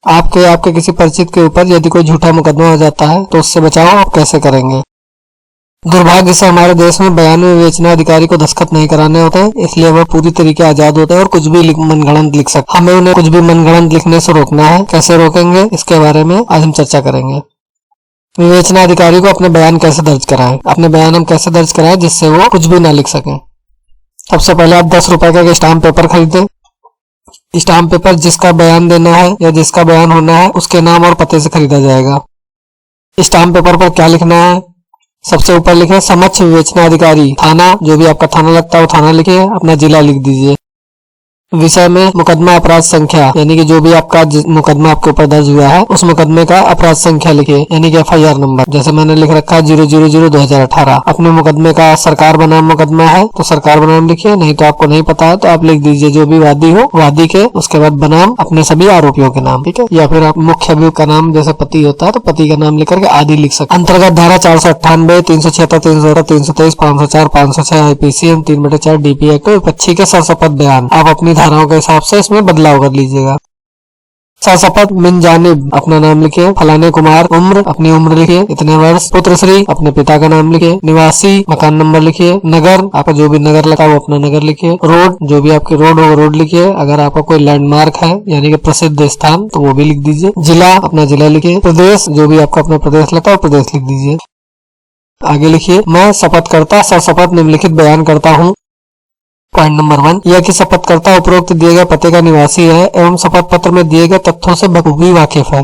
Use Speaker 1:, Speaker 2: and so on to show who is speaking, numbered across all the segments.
Speaker 1: आपके आपके किसी परिचित के ऊपर यदि कोई झूठा मुकदमा हो जाता है तो उससे बचाव आप कैसे करेंगे। दुर्भाग्य से हमारे देश में बयान में विवेचना अधिकारी को दस्तखत नहीं कराने होते हैं, इसलिए वह पूरी तरीके आजाद होते हैं और कुछ भी मनगढ़ंत लिख सकते। हमें उन्हें कुछ भी मनगढ़ंत लिखने से रोकना है। कैसे रोकेंगे, इसके बारे में आज हम चर्चा करेंगे। विवेचना अधिकारी को अपने बयान कैसे दर्ज कराएं। अपने बयान हम कैसे दर्ज कराएं जिससे वो कुछ भी ना लिख सकें। सबसे पहले आप 10 रुपए का स्टाम्प पेपर खरीदें। स्टाम्प पेपर जिसका बयान देना है या जिसका बयान होना है उसके नाम और पते से खरीदा जाएगा। स्टाम्प पेपर पर क्या लिखना है, सबसे ऊपर लिखे समक्ष विवेचना अधिकारी, थाना, जो भी आपका थाना लगता है वो थाना लिखिए, अपना जिला लिख दीजिए। विषय में मुकदमा अपराध संख्या, यानी कि जो भी आपका मुकदमा आपके ऊपर दर्ज हुआ है उस मुकदमे का अपराध संख्या लिखिए, यानी कि FIR नंबर। जैसे मैंने लिख रखा है 000/2018। अपने मुकदमे का सरकार बनाम मुकदमा है तो सरकार बनाम लिखिए, नहीं तो आपको नहीं पता है तो आप लिख दीजिए जो भी वादी हो वादी के, उसके बाद बनाम अपने सभी आरोपियों के नाम, ठीक है। या फिर आप मुख्य अभियुक्त का नाम, जैसे पति होता है तो पति का नाम लिख करके आदि लिख सकते। अंतर्गत धारा 498, 376, 317, 323, 504, 506 IPC 3/4 DP एक्ट विपक्षी के सरशपथ बयान आप अपनी धाराओं के हिसाब से इसमें बदलाव कर लीजिएगा। सरशपथ मिन जानिब अपना नाम लिखिए, फलाने कुमार, उम्र अपनी उम्र लिखिए, इतने वर्ष, पुत्र श्री अपने पिता का नाम लिखिए, निवासी मकान नंबर लिखिए, नगर आपका जो भी नगर लगा वो अपना नगर लिखिए, रोड जो भी आपकी रोड हो रोड लिखिए, अगर आपका कोई लैंडमार्क है यानी कि प्रसिद्ध स्थान तो वो भी लिख दीजिए, जिला अपना जिला लिखिए, प्रदेश जो भी आपका अपना प्रदेश लगता है प्रदेश लिख दीजिए। आगे लिखिए, मैं शपथकर्ता सरशपथ निम्नलिखित बयान करता हूँ। पॉइंट नंबर 1, यह कि शपथकर्ता उपरोक्त दिए गए पते का निवासी है एवं शपथ पत्र में दिए गए तथ्यों से बखूबी वाकिफ है।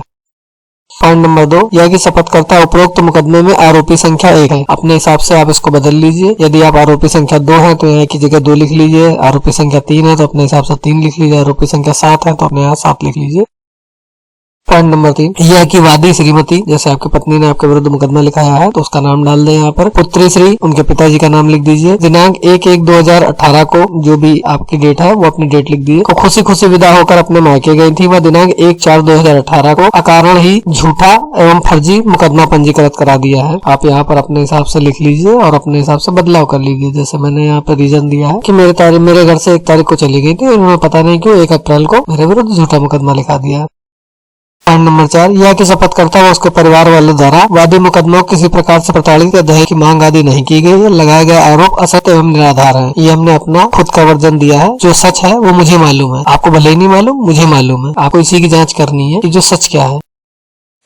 Speaker 1: पॉइंट नंबर 2, यह कि शपथकर्ता उपरोक्त मुकदमे में आरोपी संख्या 1 है। अपने हिसाब से आप इसको बदल लीजिए। यदि आप आरोपी संख्या 2 है तो यहाँ की जगह 2 लिख लीजिए, आरोपी संख्या 3 है तो अपने हिसाब से 3 लिख लीजिए, आरोपी संख्या 7 है तो अपने यहाँ 7 लिख लीजिए। पॉइंट नंबर 3, यह कि वादी श्रीमती, जैसे आपकी पत्नी ने आपके विरुद्ध मुकदमा लिखाया है तो उसका नाम डाल दें यहाँ पर, पुत्री श्री उनके पिताजी का नाम लिख दीजिए, दिनांक 1/1/2018 को जो भी आपकी डेट है वो अपनी डेट लिख दीजिए, खुशी खुशी विदा होकर अपने मायके गई थी, वह दिनांक 1/4/2018 को अकारण ही झूठा एवं फर्जी मुकदमा पंजीकृत करा दिया है। आप यहाँ पर अपने हिसाब से लिख लीजिए और अपने हिसाब से बदलाव कर लीजिए। जैसे मैंने यहाँ पर रीजन दिया है कि मेरे घर से 1 तारीख को चली गई थी, उन्होंने पता नहीं क्यों 1 अप्रैल को मेरे विरुद्ध झूठा मुकदमा लिखा दिया है। पॉइंट नंबर 4, यह कि शपथकर्ता व उसके परिवार वालों द्वारा वादी मुकदमों किसी प्रकार से प्रताड़ित या दहेज की मांग आदि नहीं की गई है। लगाए गए आरोप असत्य एवं निराधार है। ये हमने अपना खुद का वर्जन दिया है। जो सच है वो मुझे मालूम है, आपको भले ही नहीं मालूम, मुझे मालूम है। आपको इसी की जांच करनी है कि जो सच क्या है।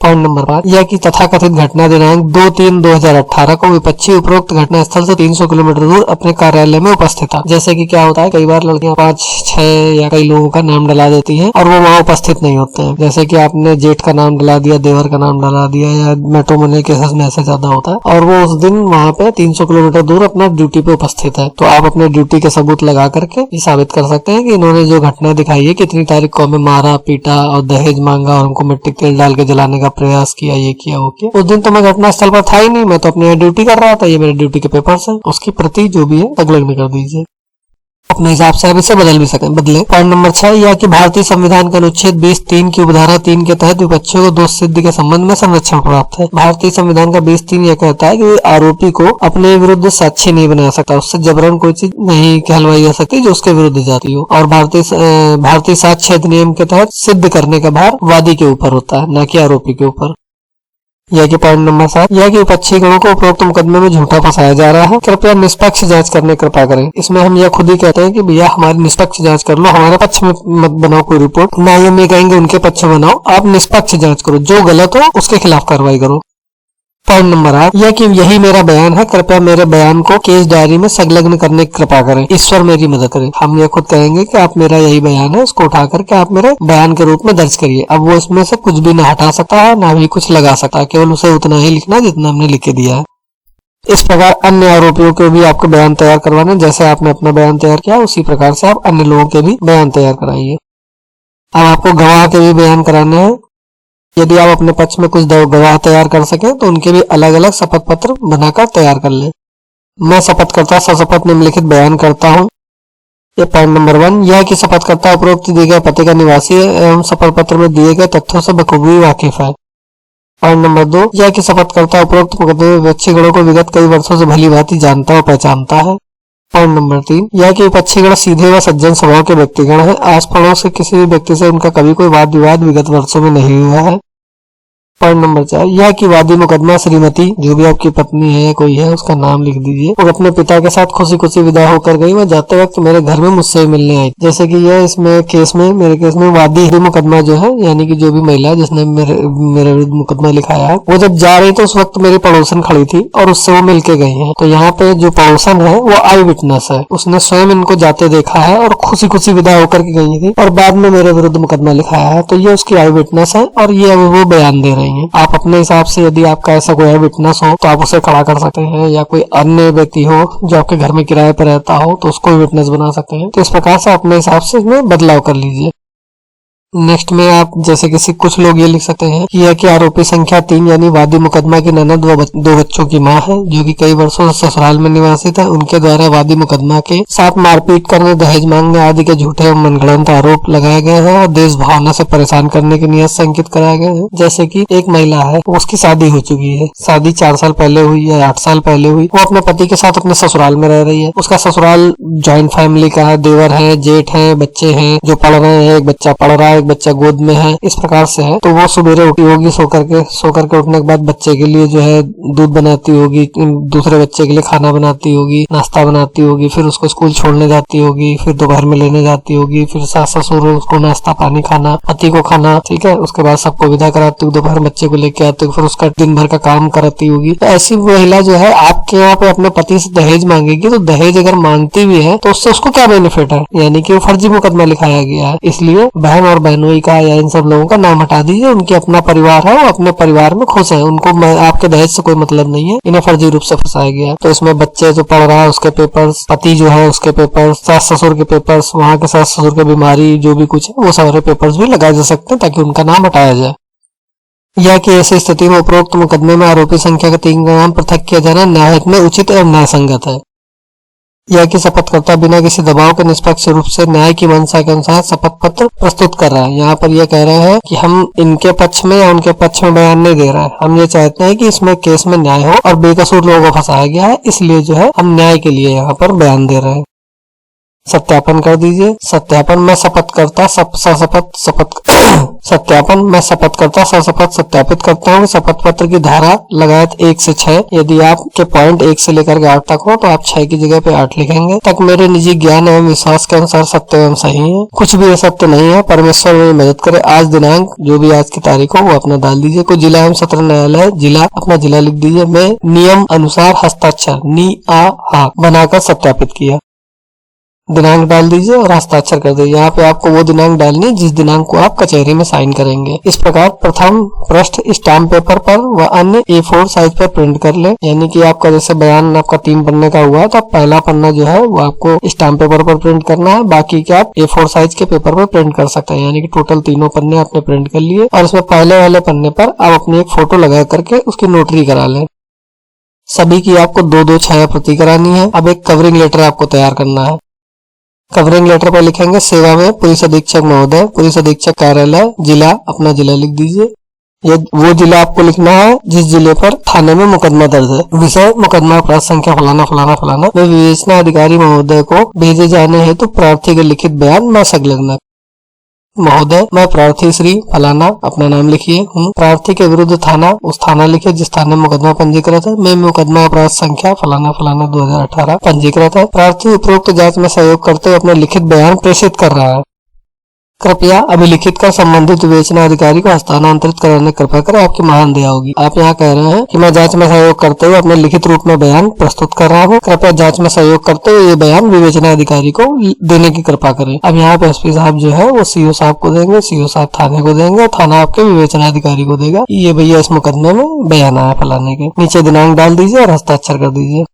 Speaker 1: पॉइंट नंबर 5, यह कि तथाकथित घटना दिनांक 2/3/2018 को विपक्षी उपरोक्त घटना स्थल से 300 किलोमीटर दूर अपने कार्यालय में उपस्थित था। जैसे कि क्या होता है, कई बार लड़कियां 5-6 या कई लोगों का नाम डला देती हैं और वो वहाँ उपस्थित नहीं होते हैं। जैसे कि आपने जेठ का नाम डला दिया, देवर का नाम डला दिया, या मैट्रिमोनियल केसेस में ऐसे ज्यादा होता है, और वो उस दिन वहाँ पे 300 किलोमीटर दूर अपना ड्यूटी पे उपस्थित है। तो आप अपने ड्यूटी के सबूत लगा करके ये साबित कर सकते हैं कि इन्होंने जो घटना दिखाई है, कितनी तारीख को हमें मारा पीटा और दहेज मांगा और हमको मिट्टी तेल डाल के जलाने का प्रयास किया, ये किया वो किया। उस दिन तो मैं घटना स्थल पर था ही नहीं, मैं तो अपनी ड्यूटी कर रहा था। ये मेरे ड्यूटी के पेपर्स हैं, उसकी प्रति जो भी है संलग्न कर दीजिए। अपने हिसाब से आप इसे बदल भी सकते बदले। पॉइंट नंबर 6, यह कि भारतीय संविधान के अनुच्छेद 20(3) की उपधारा 3 के तहत विपक्षियों को दोष सिद्धि के संबंध में संरक्षण प्राप्त है। भारतीय संविधान का 20(3) यह कहता है कि आरोपी को अपने विरुद्ध साक्षी नहीं बना सकता, उससे जबरन कोई चीज नहीं कहलवाई जा सकती जो उसके विरुद्ध जाती हो। और भारतीय साक्ष्य अधिनियम के तहत सिद्ध करने का भार वादी के ऊपर होता है, न कि आरोपी के ऊपर। यह कि पॉइंट नंबर 7, यह कि विपक्षी गणों को उपरोक्त मुकदमे में झूठा फंसाया जा रहा है, कृपया निष्पक्ष जांच करने कृपा करें। इसमें हम यह खुद ही कहते हैं कि भैया हमारी निष्पक्ष जांच कर लो, हमारे पक्ष में मत बनाओ कोई रिपोर्ट, ना ही हम ये कहेंगे उनके पक्ष में बनाओ, आप निष्पक्ष जांच करो, जो गलत हो उसके खिलाफ कार्रवाई करो। पॉइंट नंबर 8, यह कि यही मेरा बयान है, कृपया मेरे बयान को केस डायरी में संलग्न करने की कृपा करें, ईश्वर मेरी मदद करें। हम ये खुद कहेंगे कि आप मेरा यही बयान है, उसको उठा करके आप मेरे बयान के रूप में दर्ज करिए। अब वो इसमें से कुछ भी ना हटा सकता है, ना भी कुछ लगा सकता है, केवल उसे उतना ही लिखना जितना हमने लिख के दिया है। इस प्रकार अन्य आरोपियों के भी आपको बयान तैयार करवाने, जैसे आपने अपना बयान तैयार किया उसी प्रकार से आप अन्य लोगों के भी बयान तैयार कराइए। अब आपको गवाह के भी बयान कराने हैं। यदि आप अपने पक्ष में कुछ गवाह तैयार कर सकें तो उनके भी अलग अलग शपथ पत्र बनाकर तैयार कर लें। मैं शपथकर्ता सशपथ निम्नलिखित बयान करता हूं। ये पॉइंट नंबर 1, यह कि शपथकर्ता उपरोक्त दिए गए पते का निवासी है एवं शपथ पत्र में दिए गए तथ्यों से बखूबी वाकिफ है। पॉइंट नंबर 2, यह कि शपथकर्ता उपरोक्त मुकदमे में विपक्षी गणों को विगत कई वर्षों से भली भांति जानता और पहचानता है। पॉइंट नंबर 3, यह कि विपक्षीगण सीधे व सज्जन स्वभाव के व्यक्तिगण है। आस पड़ोस से किसी भी व्यक्ति से उनका कभी कोई वाद विवाद विगत वर्षों में नहीं हुआ है। पॉइंट नंबर 4, यह कि वादी मुकदमा श्रीमती, जो भी आपकी पत्नी है कोई है उसका नाम लिख दीजिए, और अपने पिता के साथ खुशी खुशी विदा होकर गई। वह जाते वक्त मेरे घर में मुझसे मिलने आई। जैसे कि यह इसमें मेरे केस में वादी मुकदमा जो है, यानी कि जो भी महिला जिसने मेरे विरुद्ध मुकदमा लिखाया है, वो जब जा रही तो उस वक्त मेरी पड़ोसन खड़ी थी और उससे वो मिलके गई है। तो यहाँ पे जो पड़ोसन है वो आई विटनेस है, उसने स्वयं इनको जाते देखा है और खुशी खुशी विदा होकर के गई थी और बाद में मेरे विरुद्ध मुकदमा लिखाया है। तो ये उसकी आई विटनेस है और ये वो बयान दे रही है। आप अपने हिसाब से यदि आपका ऐसा कोई विटनेस हो तो आप उसे खड़ा कर सकते हैं, या कोई अन्य व्यक्ति हो जो आपके घर में किराए पर रहता हो तो उसको भी विटनेस बना सकते हैं। तो इस प्रकार से अपने हिसाब से इसमें बदलाव कर लीजिए। नेक्स्ट में आप जैसे किसी कुछ लोग ये लिख सकते हैं कि यह कि आरोपी संख्या 3 यानी वादी मुकदमा की ननद व 2 बच्चों की मां है, जो कि कई वर्षों से ससुराल में निवासित है। उनके द्वारा वादी मुकदमा के साथ मारपीट करने, दहेज मांगने आदि के झूठे और मनगढ़ंत आरोप लगाए गए हैं और देश भावना से परेशान करने की नियत से अंकित कराए गए हैं। जैसे कि एक महिला है, उसकी शादी हो चुकी है, शादी 4 साल पहले हुई या 8 साल पहले हुई। वो अपने पति के साथ अपने ससुराल में रह रही है। उसका ससुराल ज्वाइंट फैमिली का है, देवर है, जेठ है, बच्चे हैं जो पढ़ रहे हैं, एक बच्चा पढ़ रहा है, एक बच्चा गोद में है, इस प्रकार से है। तो वो सुबेरे उठी होगी, सो करके उठने के बाद बच्चे के लिए जो है दूध बनाती होगी, दूसरे बच्चे के लिए खाना बनाती होगी, नाश्ता बनाती होगी, फिर उसको स्कूल छोड़ने जाती होगी, फिर दोपहर में लेने जाती होगी, फिर सास ससुर उसको नाश्ता पानी खाना, पति को खाना, ठीक है। उसके बाद सबको विदा कराती होगी, दोपहर बच्चे को लेके आती होगी, फिर उसका दिन भर का काम कराती होगी। तो ऐसी महिला जो है आपके यहाँ पे अपने पति से दहेज मांगेगी, तो दहेज अगर मांगती भी है तो उससे उसको क्या बेनिफिट है, यानी कि वो फर्जी मुकदमा लिखाया गया है। इसलिए बहन और बहनोई का या इन सब लोगों का नाम हटा दीजिए। उनके अपना परिवार है, वो अपने परिवार में खुश है, उनको आपके दहेज से कोई मतलब नहीं है। इन्हें फर्जी रूप से फंसाया गया। तो इसमें बच्चे जो पढ़ रहा है उसके पेपर्स, पति जो है उसके पेपर्स, सास ससुर के पेपर्स, वहाँ के सास ससुर की बीमारी जो भी कुछ है वो सारे पेपर्स भी लगाए जा सकते हैं ताकि उनका नाम हटाया जाए। यह कि ऐसी स्थिति में उपरोक्त मुकदमे में आरोपी संख्या का 3 का नाम पृथक किया जाना न्यायिक में उचित एवं न्यायसंगत है। यह कि शपथकर्ता बिना किसी दबाव के निष्पक्ष रूप से न्याय की मंशा के अनुसार शपथ पत्र प्रस्तुत कर रहा है। यहाँ पर यह कह रहे हैं कि हम इनके पक्ष में या उनके पक्ष में बयान नहीं दे रहे हैं, हम ये चाहते हैं कि इसमें केस में न्याय हो और बेकसूर लोगों को फंसाया गया है, इसलिए जो है हम न्याय के लिए यहाँ पर बयान दे रहे हैं। सत्यापन कर दीजिए। सत्यापन मैं शपथकर्ता सत्यापन मैं शपथकर्ता सशपथ सत्यापित करता हूँ शपथ पत्र की धारा लगायत 1 से 6। यदि आपके पॉइंट 1 से लेकर के 8 तक हो तो आप 6 की जगह पे 8 लिखेंगे। तक मेरे निजी ज्ञान एवं विश्वास के अनुसार सत्य एवं सही है, कुछ भी असत्य नहीं है। परमेश्वर मेरी मदद करे। आज दिनांक जो भी आज की तारीख हो वो अपना डाल दीजिए। कोई जिला एवं सत्र न्यायालय जिला अपना जिला लिख दीजिए। मैं नियम अनुसार हस्ताक्षर बनाकर सत्यापित किया। दिनांक डाल दीजिए और हस्ताक्षर कर दीजिए। यहाँ पे आपको वो दिनांक डालनी है जिस दिनांक को आप कचहरी में साइन करेंगे। इस प्रकार प्रथम पृष्ठ स्टाम्प पेपर पर व अन्य A4 साइज पर प्रिंट कर ले। यानी कि आपका जैसे बयान आपका 3 पन्ने का हुआ तो पहला पन्ना जो है वो आपको स्टाम्प पेपर पर प्रिंट करना है, बाकी के आप A4 साइज के पेपर पर प्रिंट कर सकते हैं। यानी कि टोटल 3 पन्ने आपने प्रिंट कर लिए और इसमें पहले वाले पन्ने पर आप अपनी एक फोटो लगा करके उसकी नोटरी करा लें। सभी की आपको 2-2 छाया प्रति करानी है। अब एक कवरिंग लेटर आपको तैयार करना है। कवरिंग लेटर पर लिखेंगे सेवा में पुलिस अधीक्षक महोदय, पुलिस अधीक्षक कार्यालय, जिला अपना जिला लिख दीजिए। ये वो जिला आपको लिखना है जिस जिले पर थाने में मुकदमा दर्ज है। विषय मुकदमा अपराध संख्या फलाना फलाना फलाना वे विवेचना अधिकारी महोदय को भेजे जाने हेतु प्रार्थी के लिखित बयान में संलग्न। महोदय मैं प्रार्थी श्री फलाना अपना नाम लिखिए हूँ। प्रार्थी के विरुद्ध थाना उस थाना लिखे जिस थाने में मुकदमा पंजीकृत है। मैं मुकदमा अपराध संख्या फलाना फलाना 2018 पंजीकृत है। प्रार्थी उपरोक्त जांच में सहयोग करते हुए अपने लिखित बयान प्रेषित कर रहा है। कृपया अभिलिखित कर संबंधित विवेचना अधिकारी को हस्तांतरित कराने कृपया करें, आपकी महान दया होगी। आप यहाँ कह रहे हैं कि मैं जांच में सहयोग करते हुए अपने लिखित रूप में बयान प्रस्तुत कर रहा हूँ। कृपया जांच में सहयोग करते हुए ये बयान विवेचना अधिकारी को देने की कृपा करें। अब यहाँ पे एसपी साहब जो है वो सीओ साहब को देंगे, सीओ साहब थाने को देंगे, थाना आपके विवेचना अधिकारी को देगा। ये भैया इस मुकदमे में बयान आया फलाने के। नीचे दिनांक डाल दीजिए और हस्ताक्षर कर दीजिए।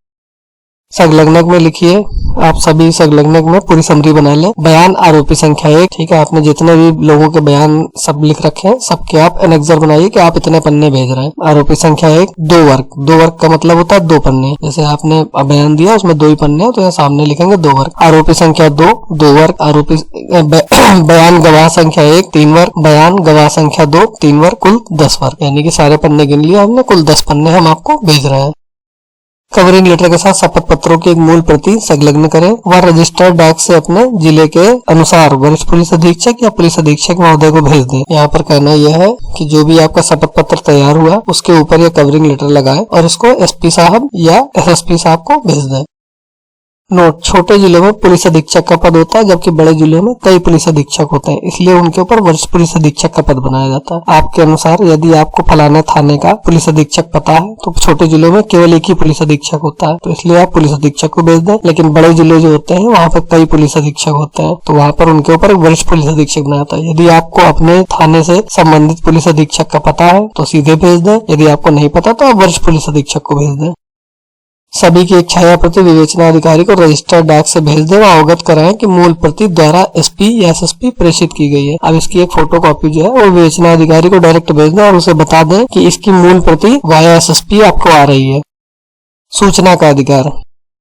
Speaker 1: संलग्नक में लिखिए, आप सभी संलग्नक में पूरी समरी बना लें। बयान आरोपी संख्या 1, ठीक है। आपने जितने भी लोगों के बयान सब लिख रखे हैं सबके आप एनेक्सर बनाइए कि आप इतने पन्ने भेज रहे हैं। आरोपी संख्या 1 2 वर्ग, 2 वर्ग का मतलब होता है 2 पन्ने। जैसे आपने बयान दिया उसमें 2 ही पन्ने हैं तो यहाँ सामने लिखेंगे 2 वर्ग। आरोपी संख्या 2 2 वर्ग। आरोपी बयान गवाह संख्या 1 3 वर्ग। बयान गवाह संख्या 2 3 वर्ग, कुल 10 वर्ग। यानी कि सारे पन्ने गिन लिए हमने, कुल 10 पन्ने हम आपको भेज रहे हैं। कवरिंग लेटर के साथ शपथ पत्रों की एक मूल प्रति संलग्न करें व रजिस्टर्ड डाक से अपने जिले के अनुसार वरिष्ठ पुलिस अधीक्षक या पुलिस अधीक्षक महोदय को भेज दें। यहाँ पर कहना यह है कि जो भी आपका शपथ पत्र तैयार हुआ उसके ऊपर यह कवरिंग लेटर लगाएं और इसको एसपी साहब या एसएसपी साहब को भेज दें। नोट, छोटे जिलों में पुलिस अधीक्षक का पद होता है जबकि बड़े जिलों में कई पुलिस अधीक्षक होते हैं, इसलिए उनके ऊपर वरिष्ठ पुलिस अधीक्षक का पद बनाया जाता है। आपके अनुसार यदि आपको फलाने थाने का पुलिस अधीक्षक पता है तो छोटे जिलों में केवल एक ही पुलिस अधीक्षक होता है, तो इसलिए आप पुलिस अधीक्षक को भेज दें। लेकिन बड़े जिले जो होते हैं वहाँ पर कई पुलिस अधीक्षक होते हैं, तो वहाँ पर उनके ऊपर वरिष्ठ पुलिस अधीक्षक बनाया जाता है। यदि आपको अपने थाने से संबंधित पुलिस अधीक्षक का पता है तो सीधे भेज दें, यदि आपको नहीं पता तो आप वरिष्ठ पुलिस अधीक्षक को भेज दें। सभी की एक छाया प्रति विवेचना अधिकारी को रजिस्टर्ड डाक से भेज दें व अवगत कराएं कि मूल प्रति द्वारा एसपी या एसएसपी प्रेषित की गई है। अब इसकी एक फोटो कॉपी जो है वो विवेचना अधिकारी को डायरेक्ट भेज दें और उसे बता दें कि इसकी मूल प्रति वाया एसएसपी आपको आ रही है। सूचना का अधिकार।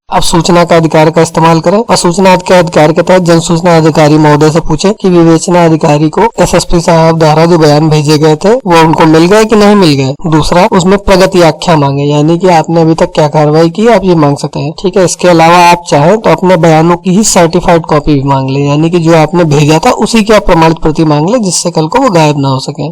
Speaker 1: अब सूचना का अधिकार का इस्तेमाल करें और सूचना के अधिकार के तहत जन सूचना अधिकारी महोदय से पूछें कि विवेचना अधिकारी को एसएसपी साहब द्वारा जो बयान भेजे गए थे वो उनको मिल गए कि नहीं मिल गए। दूसरा, उसमें प्रगति आख्या मांगे, यानी कि आपने अभी तक क्या कार्रवाई की आप ये मांग सकते हैं। ठीक है, इसके अलावा आप चाहें तो अपने बयानों की ही सर्टिफाइड कॉपी भी मांग ले, यानी कि जो आपने भेजा था उसी की आप प्रमाणित प्रति मांग ले जिससे कल को वो गायब ना हो सके।